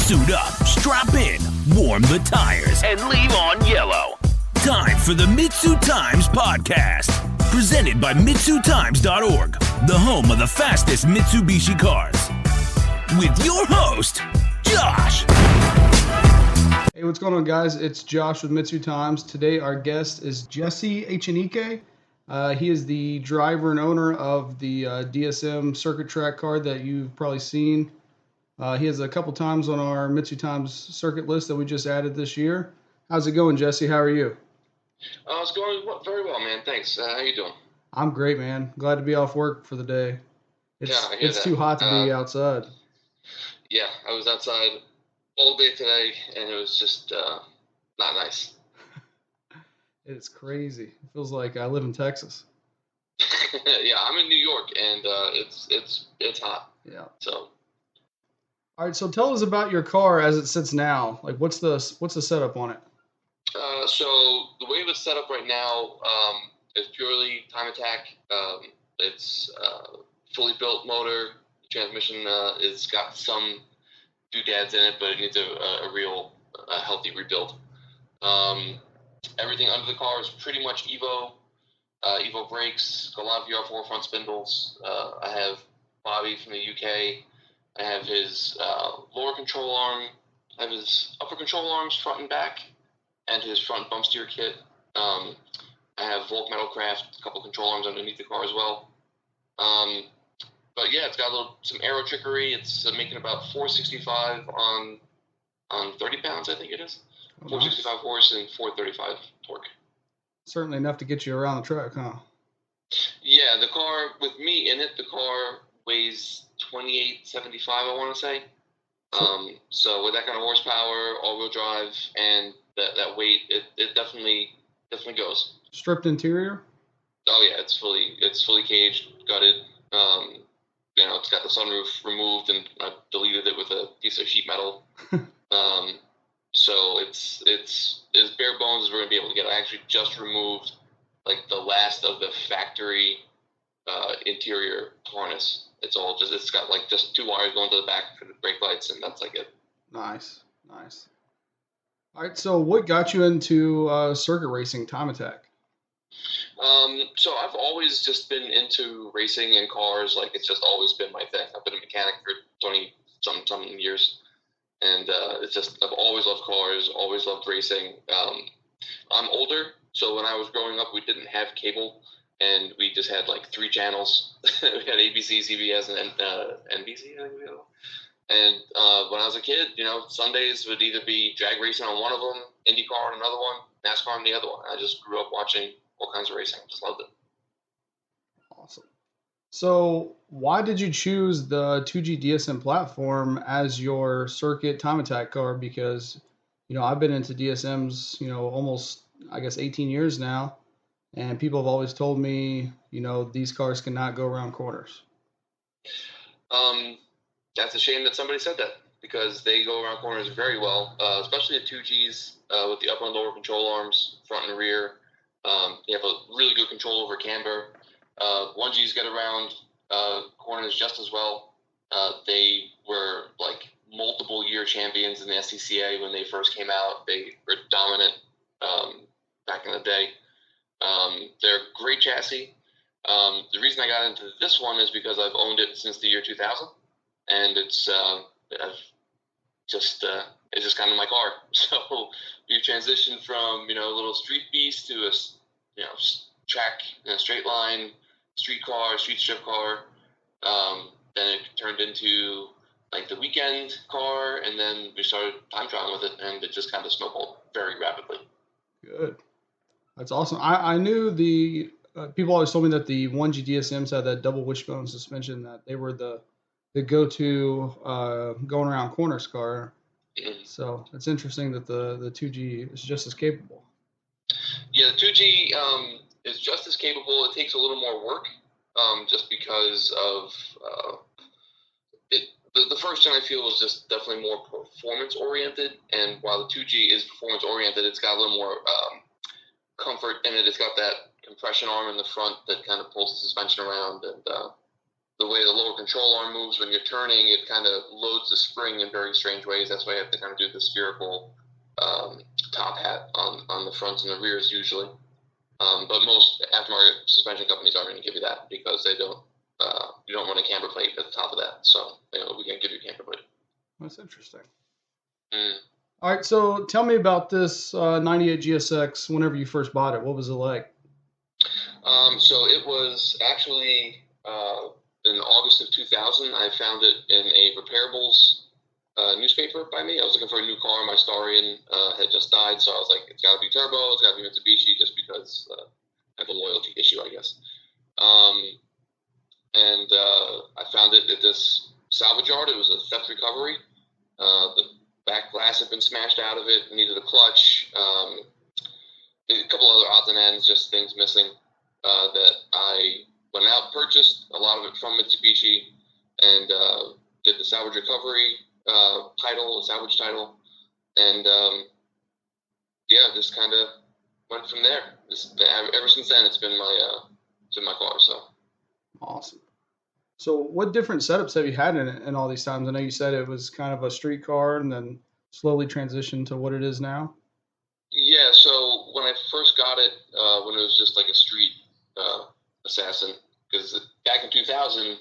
Suit up, strap in, warm the tires, and leave on yellow. Time for the MitsuTimes podcast. Presented by MitsuTimes.org, the home of the fastest Mitsubishi cars. With your host, Josh. Hey, what's going on, guys? It's Josh with MitsuTimes. Today, our guest is Jesse Echenike. He is the driver and owner of the DSM circuit track car that you've probably seen. He has a couple times on our MitsuTimes circuit list that we just added this year. How's it going, Jesse? How are you? It's going very well, man. Thanks. How you doing? I'm great, man. Glad to be off work for the day. It's too hot to be outside. Yeah, I was outside all day today, and it was just not nice. It's crazy. It feels like I live in Texas. Yeah, I'm in New York, and it's hot. Yeah. So. All right. So tell us about your car as it sits now. Like, what's the setup on it? So the way it's set up right now is purely time attack. It's fully built motor. The transmission is got some doodads in it, but it needs a real healthy rebuild. Everything under the car is pretty much Evo brakes, Galant VR4 front spindles. I have Bobby from the UK. I have his lower control arm. I have his upper control arms front and back, and his front bump steer kit. I have Volk Metalcraft, a couple control arms underneath the car as well. But yeah, it's got some aero trickery. It's making about 465 on 30 pounds, I think it is. 465 horse and 435 torque. Certainly enough to get you around the track, huh? Yeah, the car, with me in it, the car weighs 2875, I want to say. So with that kind of horsepower, all-wheel drive, and that weight, it definitely goes. Stripped interior? Oh yeah, it's fully caged, gutted. It's got the sunroof removed, and I deleted it with a piece of sheet metal. So it's as bare bones as we're gonna be able to get. I actually just removed like the last of the factory interior harness. It's got like just two wires going to the back for the brake lights, and that's like it. Nice. All right, so what got you into circuit racing, time attack? So I've always just been into racing and cars. Like, it's just always been my thing. I've been a mechanic for 20-something years. And I've always loved cars, always loved racing. I'm older, so when I was growing up, we didn't have cable, and we just had like 3 channels. We had ABC, CBS, and NBC, I think we had. And when I was a kid, Sundays would either be drag racing on one of them, IndyCar on another one, NASCAR on the other one. I just grew up watching all kinds of racing. Just loved it. Awesome. So why did you choose the 2G DSM platform as your circuit time attack car? Because, I've been into DSMs, almost, 18 years now. And people have always told me, these cars cannot go around corners. That's a shame that somebody said that, because they go around corners very well, especially the 2Gs with the upper and lower control arms, front and rear. You have a really good control over camber. 1Gs get around corners just as well. They were like multiple year champions in the SCCA when they first came out. They were dominant back in the day. They're a great chassis. The reason I got into this one is because I've owned it since the year 2000, and it's just kind of my car. So we've transitioned from a little street beast to a track in a straight line, street car, street strip car. Then it turned into like the weekend car, and then we started time trialing with it, and it just kind of snowballed very rapidly. Good. That's awesome. I knew the people always told me that the 1G DSMs had that double wishbone suspension, that they were the go-to going around corners car. Mm-hmm. So it's interesting that the 2G is just as capable. Yeah, the 2G is just as capable. It takes a little more work, just because of it. The first gen, I feel, was just definitely more performance-oriented, and while the 2G is performance-oriented, it's got a little more comfort in it. It's got that compression arm in the front that kind of pulls the suspension around, and the way the lower control arm moves when you're turning, it kind of loads the spring in very strange ways. That's why you have to kind of do the spherical top hat on the fronts and the rears usually. But most aftermarket suspension companies aren't going to give you that because they don't. You don't run a camber plate at the top of that, so we can't give you a camber plate. That's interesting. Mm. All right, so tell me about this 98 GSX. Whenever you first bought it, what was it like? So it was actually in August of 2000. I found it in a Repairables newspaper by me. I was looking for a new car. My Starion had just died, so I was like, it's got to be turbo, it's got to be Mitsubishi, just because I have a loyalty issue, I guess. And I found it at this salvage yard. It was a theft recovery. The back glass had been smashed out of it, needed a clutch, a couple other odds and ends, just things missing that I went out, purchased a lot of it from Mitsubishi, and did the salvage recovery title, the salvage title, and just kind of went from there. Ever since then, it's been my car. So awesome. So what different setups have you had in all these times? I know you said it was kind of a street car and then slowly transitioned to what it is now. Yeah, so when I first got it, when it was just like a street assassin, because back in 2000,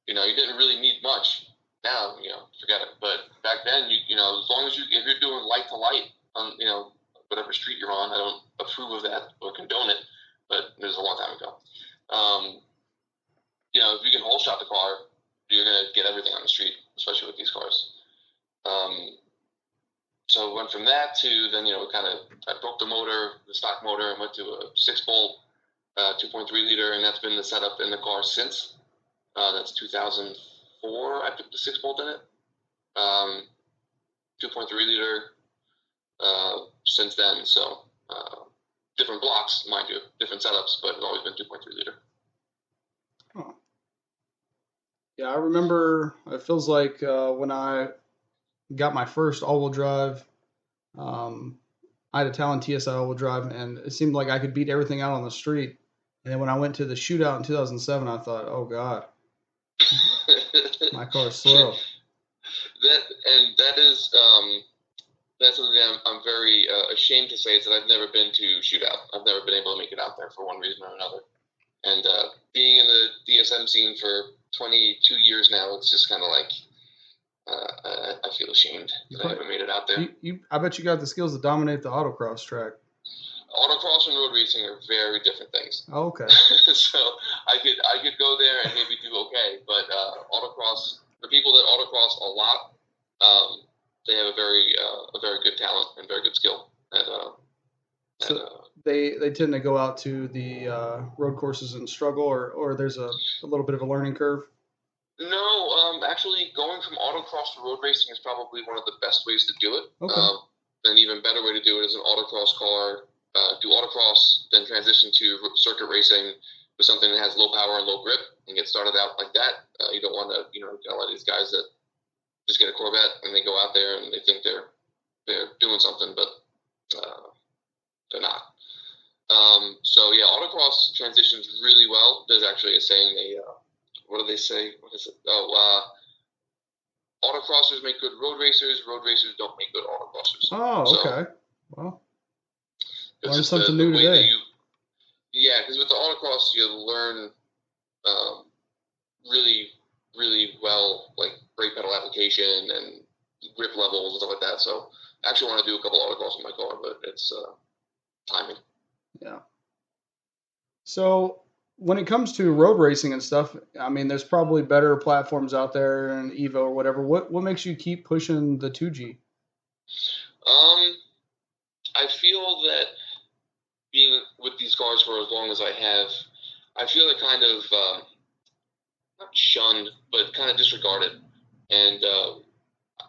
you didn't really need much. Now, forget it. But back then, as long as if you're doing light to light on, whatever street you're on, I don't approve of that or condone it, but it was a long time ago. If you can whole shot the car, you're going to get everything on the street, especially with these cars. So went from that to then, I broke the motor, the stock motor, and went to a 6-bolt, 2.3 liter, and that's been the setup in the car since. That's 2004. I put the 6-bolt in it. 2.3 liter since then. So different blocks, mind you, different setups, but it's always been 2.3 liter. Oh. Yeah, I remember. It feels like when I got my first all-wheel drive, I had a Talon TSI all-wheel drive, and it seemed like I could beat everything out on the street. And then when I went to the shootout in 2007, I thought, oh God, my car's slow. That's something I'm very ashamed to say is that I've never been to shootout. I've never been able to make it out there for one reason or another. And being in the DSM scene for 22 years now, it's just kind of like I feel ashamed that I haven't made it out there. I bet you got the skills to dominate the autocross track. Autocross and road racing are very different things. Oh, okay. So I could go there and maybe do okay, but autocross, the people that autocross a lot, they have a very good talent and very good skill. They tend to go out to the road courses and struggle, or there's a little bit of a learning curve. No, actually, going from autocross to road racing is probably one of the best ways to do it. Okay. An even better way to do it is an autocross car. Do autocross, then transition to circuit racing with something that has low power and low grip, and get started out like that. You don't want to, got a lot of these guys that just get a Corvette and they go out there and they think they're doing something, but they're not. So yeah, autocross transitions really well. There's actually a saying what do they say? What is it? Autocrossers make good road racers. Road racers don't make good autocrossers. Oh, okay. Well, learned something new today. Because with the autocross, you learn really, really well, like brake pedal application and grip levels and stuff like that. So I actually want to do a couple autocross in my car, but it's timing. Yeah. So when it comes to road racing and stuff, I mean, there's probably better platforms out there, and Evo or whatever. What makes you keep pushing the 2G? I feel that being with these cars for as long as I have, I feel it kind of not shunned, but kind of disregarded. And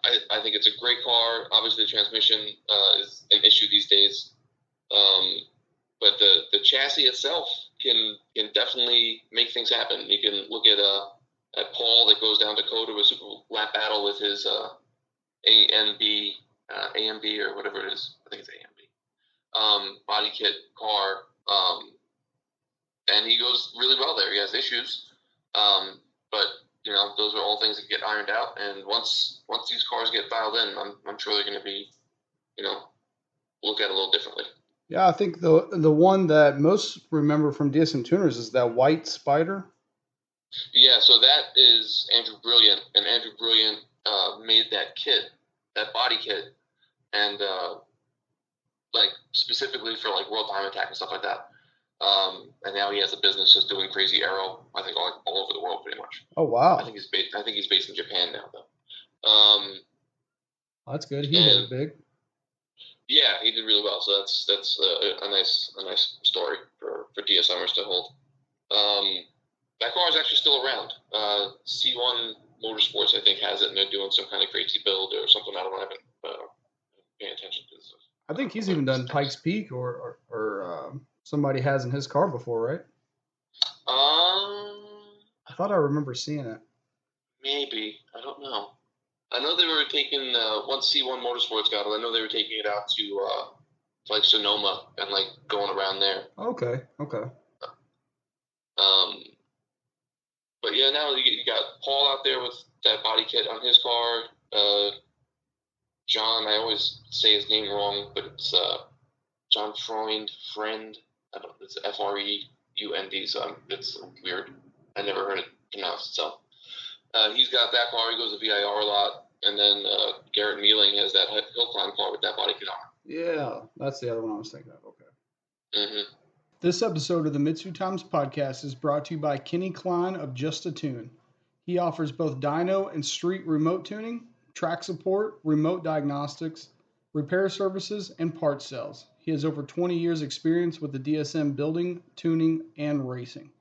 I think it's a great car. Obviously, the transmission is an issue these days. But the chassis itself can definitely make things happen. You can look at Paul that goes down to Dakota with Super Lap Battle with his AMB or whatever it is. I think it's AMB. Body kit car. And he goes really well there. He has issues. But those are all things that get ironed out, and once these cars get dialed in, I'm sure they're going to be, looked at a little differently. Yeah, I think the one that most remember from DSM tuners is that white Spider. Yeah, so that is Andrew Brilliant, and Andrew Brilliant made that kit, that body kit, and like specifically for like World Time Attack and stuff like that. And now he has a business just doing crazy aero. I think all over the world, pretty much. Oh wow! I think he's based in Japan now, though. That's good. He hit it big. Yeah, he did really well. So that's a nice story for DSMers to hold. That car is actually still around. C1 Motorsports, I think, has it, and they're doing some kind of crazy build or something. I haven't paying attention to this. I think he's even done Pikes Peak or somebody has in his car before, right? I thought I remember seeing it. Maybe. I don't know. I know they were taking, once C1 Motorsports got it, I know they were taking it out to like Sonoma and like going around there. Okay. But yeah, now you got Paul out there with that body kit on his car. John, I always say his name wrong, but it's John Friend. It's Freund, so it's weird. I never heard it pronounced. So he's got that car. He goes to VIR a lot. And then Garrett Mealing has that hill climb car with that body kit on. Yeah, that's the other one I was thinking of. Okay. Mm-hmm. This episode of the MitsuTimes podcast is brought to you by Kenny Klein of Just a Tune. He offers both dyno and street remote tuning, track support, remote diagnostics, repair services, and parts sales. He has over 20 years experience with the DSM building, tuning, and racing.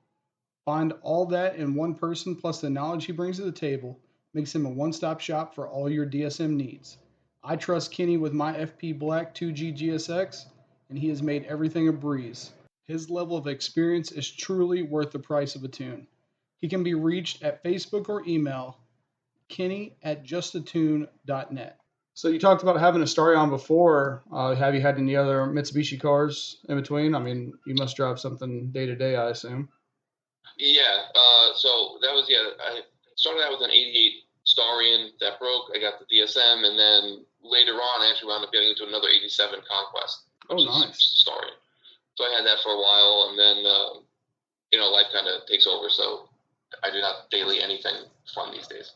Find all that in one person plus the knowledge he brings to the table makes him a one-stop shop for all your DSM needs. I trust Kenny with my FP Black 2G GSX, and he has made everything a breeze. His level of experience is truly worth the price of a tune. He can be reached at Facebook or email, kenny@justatune.net. So you talked about having a Starion before. Have you had any other Mitsubishi cars in between? I mean, you must drive something day to day, I assume. Yeah. So that was, I started out with an 88 Starion that broke. I got the DSM, and then later on, I actually wound up getting into another 87 Conquest. Oh, nice. Starion. So I had that for a while, and then, life kind of takes over, so I do not daily anything fun these days.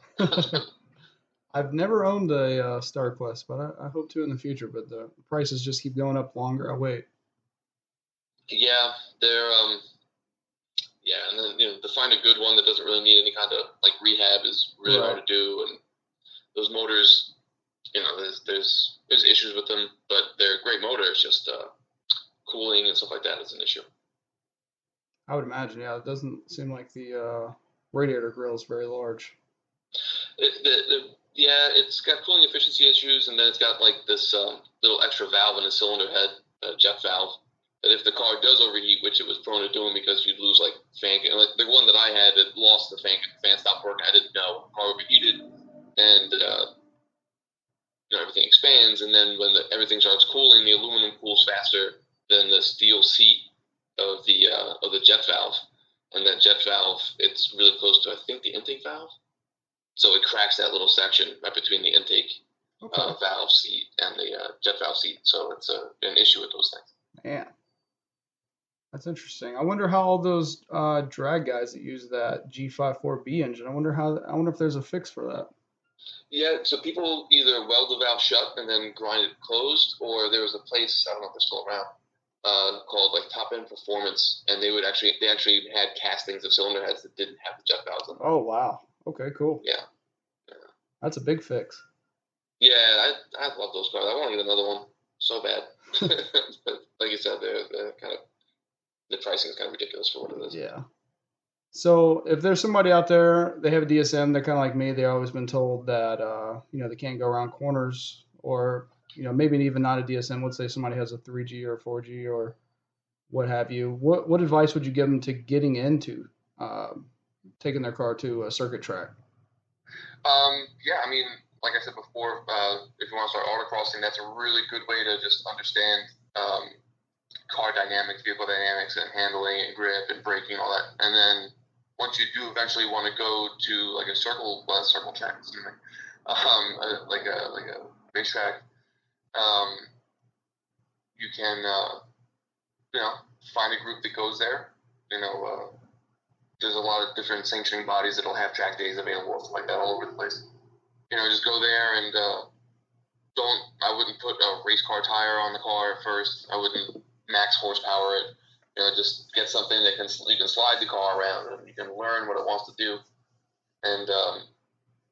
I've never owned a StarQuest, but I hope to in the future, but the prices just keep going up longer I wait. Yeah, they're, and then, to find a good one that doesn't really need any kind of, like, rehab is really hard to do, and those motors, there's issues with them, but they're a great motor. It's just, cooling and stuff like that is an issue. I would imagine, yeah. It doesn't seem like the radiator grill is very large. It's got cooling efficiency issues, and then it's got like this little extra valve in the cylinder head, jet valve, that if the car does overheat, which it was prone to doing because you'd lose like fan. Like the one that I had, it lost the fan stopped working. I didn't know. The car overheated, and everything expands, and then when everything starts cooling, the aluminum cools faster than the steel seat of the jet valve, and that jet valve, it's really close to, I think, the intake valve, so it cracks that little section right between the intake valve seat and the jet valve seat, so it's an issue with those things. Man, that's interesting. I wonder how all those drag guys that use that G54B engine, I wonder if there's a fix for that. Yeah, so people either weld the valve shut and then grind it closed, or there was a place, I don't know if they're still around, called like Top End Performance, and they actually had castings of cylinder heads that didn't have the jet valves in them. Oh wow! Okay, cool. Yeah. That's a big fix. Yeah, I love those cars. I want to get another one so bad. But like you said, they're kind of, the pricing is kind of ridiculous for what it is. Yeah. So if there's somebody out there, they have a DSM, they're kind of like me. They've always been told that they can't go around corners, or maybe even not a DSM. Let's say somebody has a 3G or 4G or what have you. What advice would you give them to getting into taking their car to a circuit track? I mean, like I said before, if you want to start autocrossing, that's a really good way to just understand car dynamics, vehicle dynamics, and handling and grip and braking, all that. And then once you do eventually want to go to like a circle track, like a racetrack, you can find a group that goes there. There's a lot of different sanctioning bodies that'll have track days available, stuff like that, all over the place. Just go there and I wouldn't put a race car tire on the car at first. I wouldn't max horsepower it. Just get something that you can slide the car around and you can learn what it wants to do. And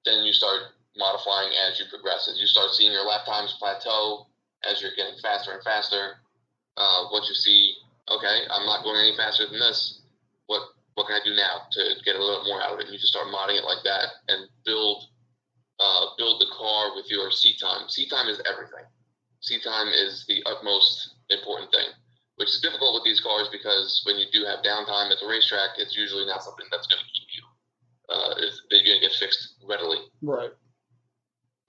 then you start modifying as you progress. As you start seeing your lap times plateau, as you're getting faster and faster, once you see, okay, I'm not going any faster than this, what can I do now to get a little bit more out of it? And you just start modding it like that and build the car with your seat time. Seat time is everything. Seat time is the utmost important thing, which is difficult with these cars because when you do have downtime at the racetrack, it's usually not something that's going to keep you. They're going to get fixed readily. Right.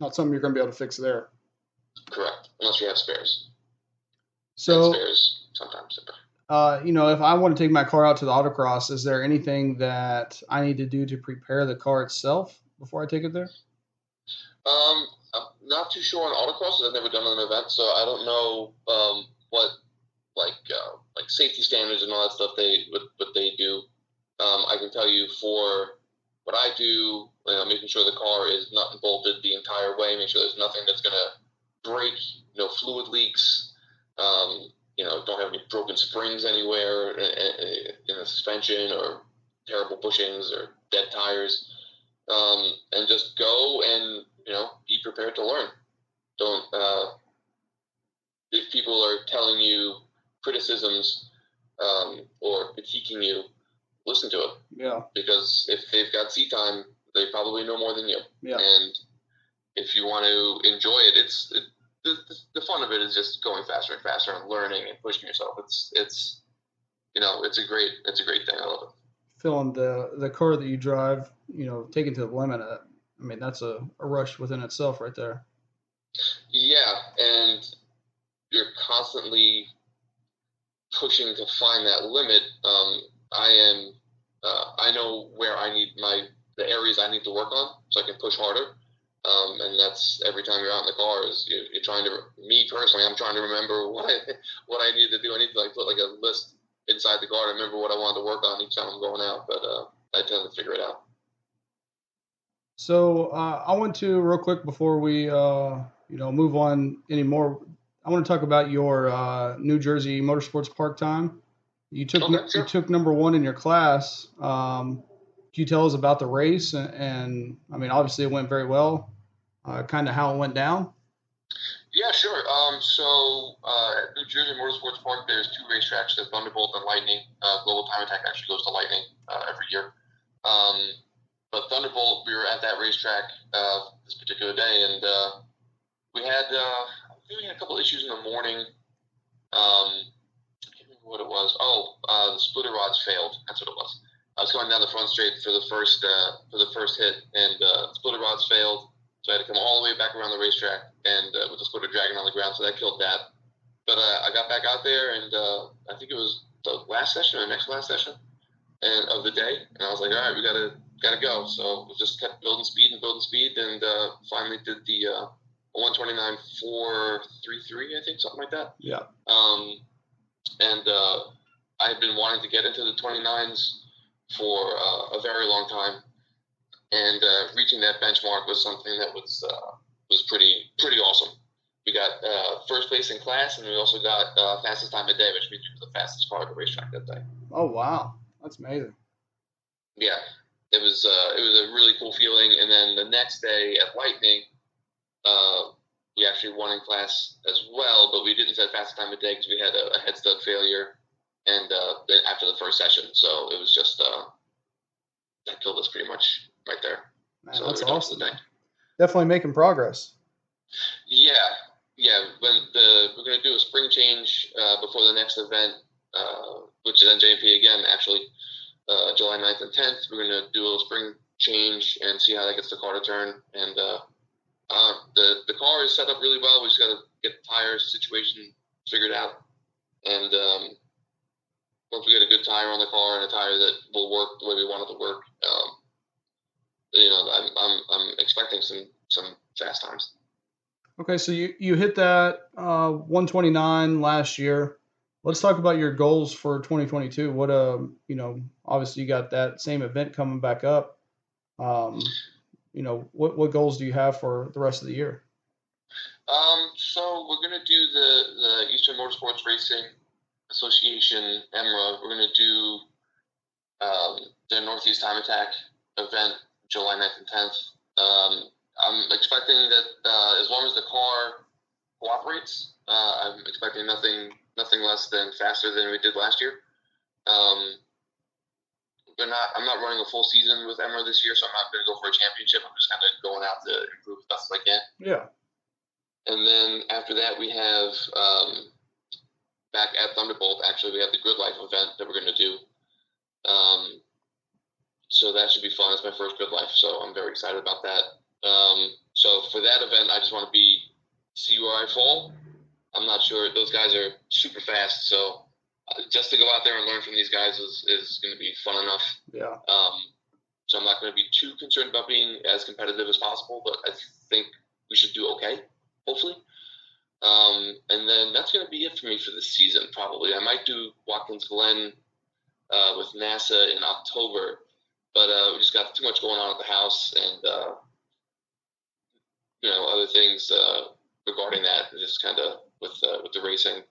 Not something you're going to be able to fix there. Correct, unless you have spares. So, and spares sometimes. If I want to take my car out to the autocross, is there anything that I need to do to prepare the car itself before I take it there? I'm not too sure on autocross. I've never done an event, so I don't know what like safety standards and all that stuff what they do. I can tell you for what I do, making sure the car is nut and bolted the entire way, make sure there's nothing that's going to break, no fluid leaks, don't have any broken springs anywhere in the suspension or terrible bushings or dead tires, and just go and, be prepared to learn. Don't, if people are telling you criticisms or critiquing you, listen to it. Yeah. Because if they've got seat time, they probably know more than you. Yeah. And if you want to enjoy it, the fun of it is just going faster and faster and learning and pushing yourself. It's a great thing. I love it. Feeling the car that you drive, taking to the limit. I mean, that's a rush within itself right there. Yeah, and you're constantly pushing to find that limit. I know where I need the areas I need to work on, so I can push harder. And that's every time you're out in the car is you're trying to. Me personally, I'm trying to remember what I need to do. I need to put a list inside the car to remember what I want to work on each time I'm going out. But I tend to figure it out. So I want to real quick before we move on anymore. I want to talk about your New Jersey Motorsports Park time. You took Sure. You took number 1 in your class. Can you tell us about the race? And I mean, obviously it went very well. Kind of how it went down. Yeah, sure. So at New Jersey Motorsports Park, there's 2 racetracks. There's Thunderbolt and Lightning. Global Time Attack actually goes to Lightning every year. But Thunderbolt, we were at that racetrack this particular day, and we had a couple issues in the morning. I can't remember what it was. The splitter rods failed. That's what it was. I was going down the front straight for the first hit, and the splitter rods failed. So I had to come all the way back around the racetrack, and with the splitter dragging on the ground, so that killed that. But I got back out there, and I think it was the last session or next last session of the day, and I was like, all right, we gotta go. So we just kept building speed, and finally did the 129.433, I think, something like that. Yeah. And I had been wanting to get into the 29s for a very long time, and reaching that benchmark was something that was pretty awesome. We got first place in class, and we also got fastest time of day, which means we were the fastest car at the racetrack that day. Oh wow, that's amazing. Yeah, it was a really cool feeling. And then the next day at Lightning, we actually won in class as well, but we didn't set fastest time of day because we had a head stud failure, and then after the first session, so it was just that killed us pretty much right there. Man, so that's we were awesome. done for the day. Definitely making progress. Yeah. We're going to do a spring change before the next event, which is NJP again, actually, July 9th and 10th. We're going to do a little spring change and see how that gets the car to turn. And the car is set up really well. We just got to get the tire situation figured out. And once we get a good tire on the car and a tire that will work the way we want it to work, I'm expecting some fast times. Okay, so you hit that 129 last year. Let's talk about your goals for 2022. What obviously you got that same event coming back up. What goals do you have for the rest of the year? So we're gonna do the Eastern Motorsports Racing Association EMRA. We're gonna do the Northeast Time Attack event July 9th and 10th. I'm expecting that as long as the car cooperates, I'm expecting nothing less than faster than we did last year. I'm not running a full season with EMRA this year, so I'm not going to go for a championship. I'm just kind of going out to improve as best as I can. Yeah. And then after that, we have back at Thunderbolt. Actually, we have the Grid Life event that we're going to do. So that should be fun. It's my first Grid Life, so I'm very excited about that. So for that event, I just want to see where I fall. I'm not sure. Those guys are super fast, so just to go out there and learn from these guys is going to be fun enough. Yeah. So I'm not going to be too concerned about being as competitive as possible, but I think we should do okay, hopefully. And then that's going to be it for me for this season, probably. I might do Watkins Glen with NASA in October, but we just got too much going on at the house and, other things regarding that, just kind of with the racing.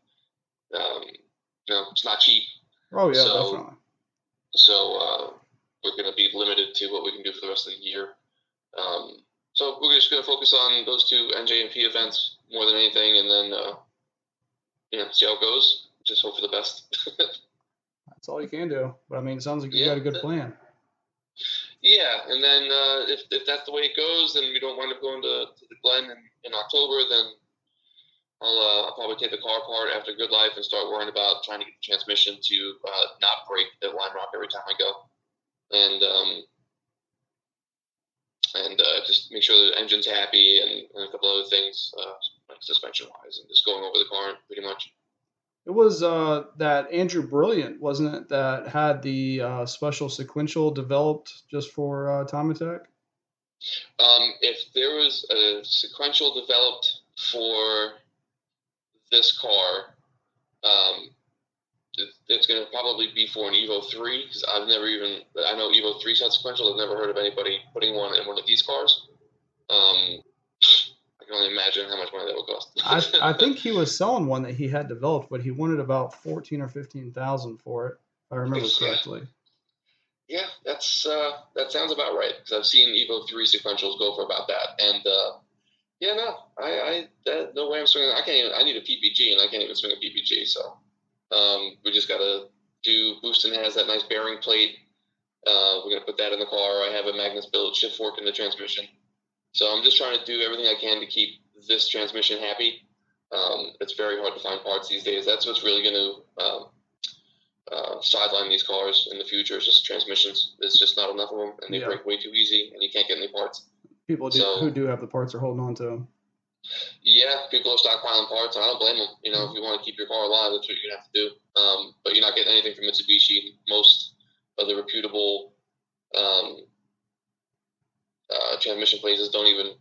It's not cheap. Oh, yeah, definitely. So we're going to be limited to what we can do for the rest of the year. So we're just going to focus on those two NJMP events more than anything, and then, see how it goes. Just hope for the best. That's all you can do. But, I mean, it sounds like you got a good plan. Yeah, and then if that's the way it goes, then we don't wind up going to the Glen in October, then I'll probably take the car apart after Good Life and start worrying about trying to get the transmission to not break at Lime Rock every time I go, and just make sure the engine's happy and a couple other things like suspension wise, and just going over the car pretty much. It was that Andrew Brilliant, wasn't it, that had the special sequential developed just for Time Attack? If there was a sequential developed for this car, it's going to probably be for an Evo 3, because I know Evo 3's had sequential. I've never heard of anybody putting one in one of these cars. I can only imagine how much money that would cost. I think he was selling one that he had developed, but he wanted about $14,000 or $15,000 for it, if I remember correctly. Yeah, that sounds about right, because I've seen Evo 3 sequentials go for about that, and no way I'm swinging. I need a PPG, and I can't even swing a PPG. So we just gotta do. Booston has that nice bearing plate. We're gonna put that in the car. I have a Magnus billet shift fork in the transmission. So I'm just trying to do everything I can to keep this transmission happy. It's very hard to find parts these days. That's what's really going to sideline these cars in the future. Is just transmissions. There's just not enough of them, and they break way too easy, and you can't get any parts. People who do have the parts are holding on to them. Yeah, people are stockpiling parts, and I don't blame them. If you want to keep your car alive, that's what you're going to have to do. But you're not getting anything from Mitsubishi. Most of the reputable transmission places don't even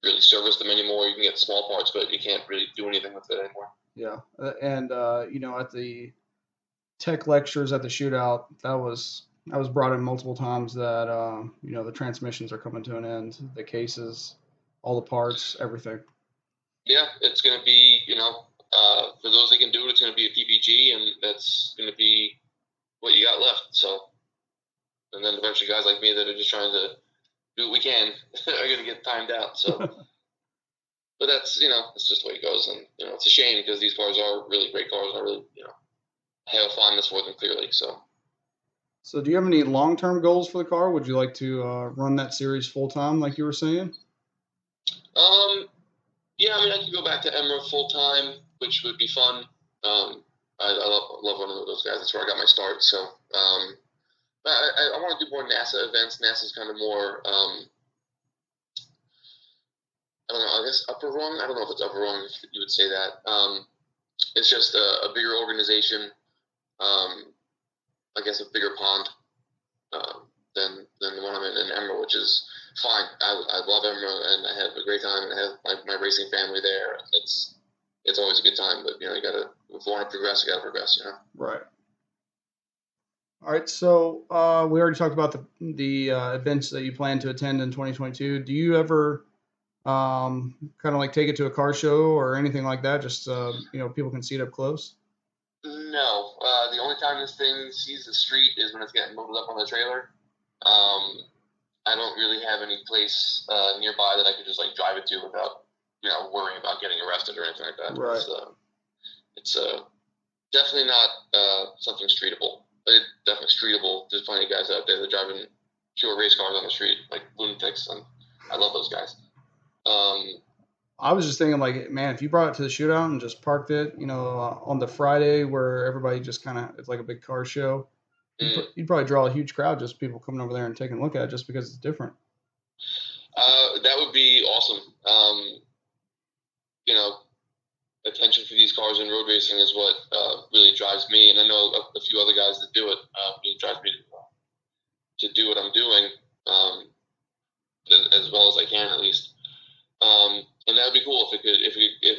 really service them anymore. You can get small parts, but you can't really do anything with it anymore. Yeah, and at the tech lectures at the shootout, that was brought in multiple times that the transmissions are coming to an end, the cases, all the parts, everything. Yeah, it's going to be for those that can do it, it's going to be a PPG, and that's going to be what you got left. So, and then eventually guys like me that are just trying to do what we can are going to get timed out. So, but that's it's just the way it goes, and it's a shame because these cars are really great cars. I really have a fondness for them clearly. So do you have any long-term goals for the car? Would you like to run that series full-time like you were saying? Yeah, I could go back to EMRA full-time, which would be fun. I love running with those guys. That's where I got my start. So I want to do more NASA events. NASA's kind of more, I don't know, I guess upper rung? I don't know if it's upper rung, if you would say that. It's just a bigger organization. I guess, a bigger pond than the one I'm in Emerald, which is fine. I love Emerald, and I have a great time, and I have my racing family there. It's always a good time, but you gotta, if you want to progress, you gotta progress. Right. All right. So we already talked about the events that you plan to attend in 2022. Do you ever kind of like take it to a car show or anything like that? Just people can see it up close. No, the only time this thing sees the street is when it's getting loaded up on the trailer. I don't really have any place nearby that I could just like drive it to without worrying about getting arrested or anything like that. Right. It's definitely not something streetable. Definitely streetable. There's plenty of guys out there that are driving pure race cars on the street, like lunatics, and I love those guys. I was just thinking, like, man, if you brought it to the shootout and just parked it, on the Friday where everybody just kind of, it's like a big car show, you'd probably draw a huge crowd, just people coming over there and taking a look at it just because it's different. That would be awesome. Attention for these cars in road racing is what really drives me, and I know a few other guys that do it. It drives me to do what I'm doing as well as I can, at least. And that would be cool if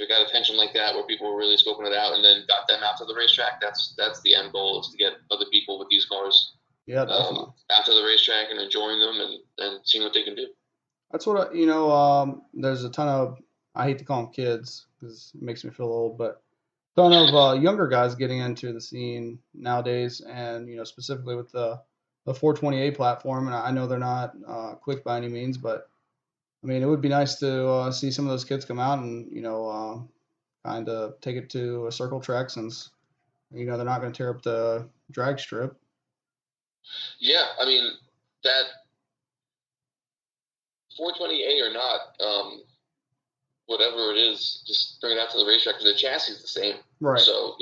it got attention like that, where people were really scoping it out, and then got them out to the racetrack. That's the end goal, is to get other people with these cars, definitely, out to the racetrack and enjoying them and seeing what they can do. That's what there's a ton of, I hate to call them kids because it makes me feel old, but a ton of younger guys getting into the scene nowadays, and specifically with the 420A platform. And I know they're not quick by any means, but I mean, it would be nice to see some of those kids come out and kind of take it to a circle track, since they're not going to tear up the drag strip. Yeah, I mean that 420A or not, whatever it is, just bring it out to the racetrack, because the chassis is the same. Right. So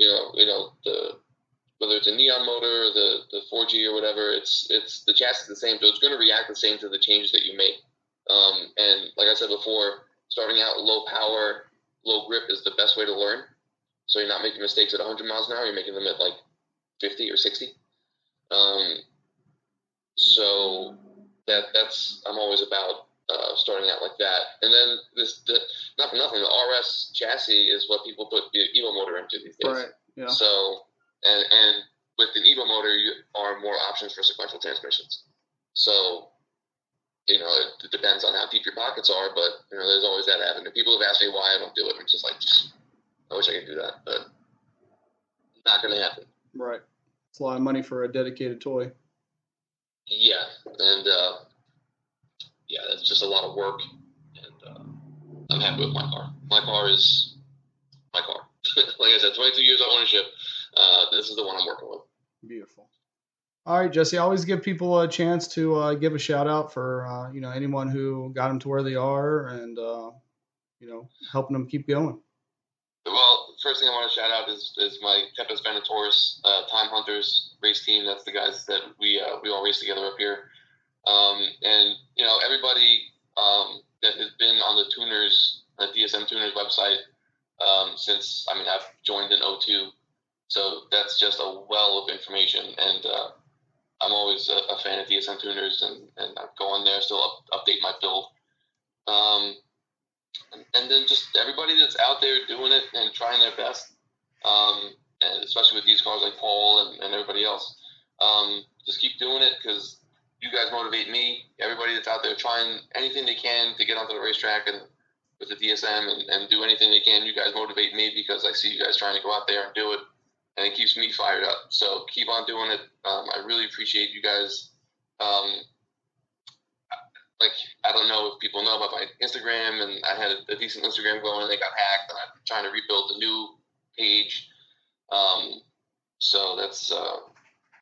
whether it's a neon motor or the 4G or whatever, it's the chassis is the same, so it's going to react the same to the changes that you make. And like I said before, starting out low power, low grip is the best way to learn. So you're not making mistakes at 100 miles an hour. You're making them at like 50 or 60. So that's I'm always about starting out like that. And then not for nothing, the RS chassis is what people put the Evo motor into these days. Right. Yeah. So and with an Evo motor, you are more options for sequential transmissions. So it depends on how deep your pockets are, but there's always that avenue. People have asked me why I don't do it. I'm just like, I wish I could do that, but not going to happen. Right. It's a lot of money for a dedicated toy. Yeah, and that's just a lot of work, and I'm happy with my car. My car is my car. Like I said, 22 years of ownership. This is the one I'm working with. Beautiful. All right, Jesse, I always give people a chance to give a shout out for anyone who got them to where they are, and helping them keep going. Well, first thing I want to shout out is my Tempest Venatoris Time Hunters race team. That's the guys that we all race together up here. And everybody that has been on the tuners, DSM tuners website since I've joined in 2002. So that's just a well of information, and I'm always a fan of DSM tuners, and I go on there, still update my build. And then just everybody that's out there doing it and trying their best, and especially with these cars like Paul and everybody else, just keep doing it, because you guys motivate me. Everybody that's out there trying anything they can to get onto the racetrack and with the DSM and do anything they can, you guys motivate me, because I see you guys trying to go out there and do it, and it keeps me fired up. So keep on doing it. I really appreciate you guys. I don't know if people know about my Instagram, and I had a decent Instagram going, and they got hacked, and I'm trying to rebuild a new page. So that's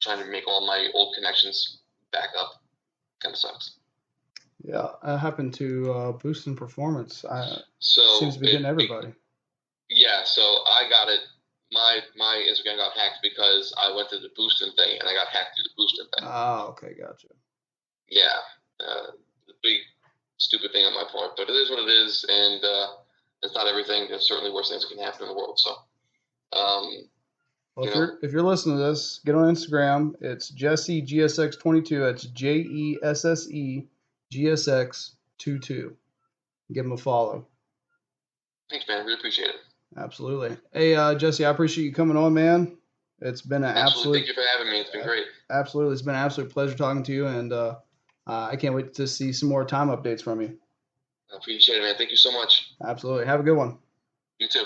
trying to make all my old connections back up. Kind of sucks. Yeah, it happened to Boost in Performance. So seems to be hitting everybody. Yeah, so I got it. My Instagram got hacked because I went to the boosting thing, and I got hacked through the boosting thing. Oh, okay, gotcha. Yeah, the big stupid thing on my part, but it is what it is, and it's not everything. There's certainly worse things that can happen in the world. So, Well, if you're listening to this, get on Instagram. It's Jesse GSX22. That's JESSE GSX22. Give him a follow. Thanks, man. I really appreciate it. Absolutely. Hey, Jesse, I appreciate you coming on, man. It's been an absolute. Thank you for having me. It's been great. Absolutely, it's been an absolute pleasure talking to you, and I can't wait to see some more time updates from you. I appreciate it, man. Thank you so much. Absolutely. Have a good one. You too.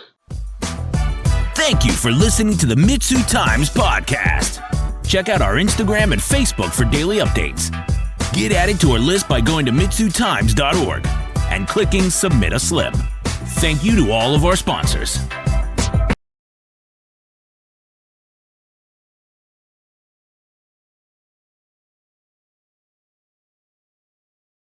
Thank you for listening to the MitsuTimes podcast. Check out our Instagram and Facebook for daily updates. Get added to our list by going to MitsuTimes.org and clicking Submit a Slip. Thank you to all of our sponsors.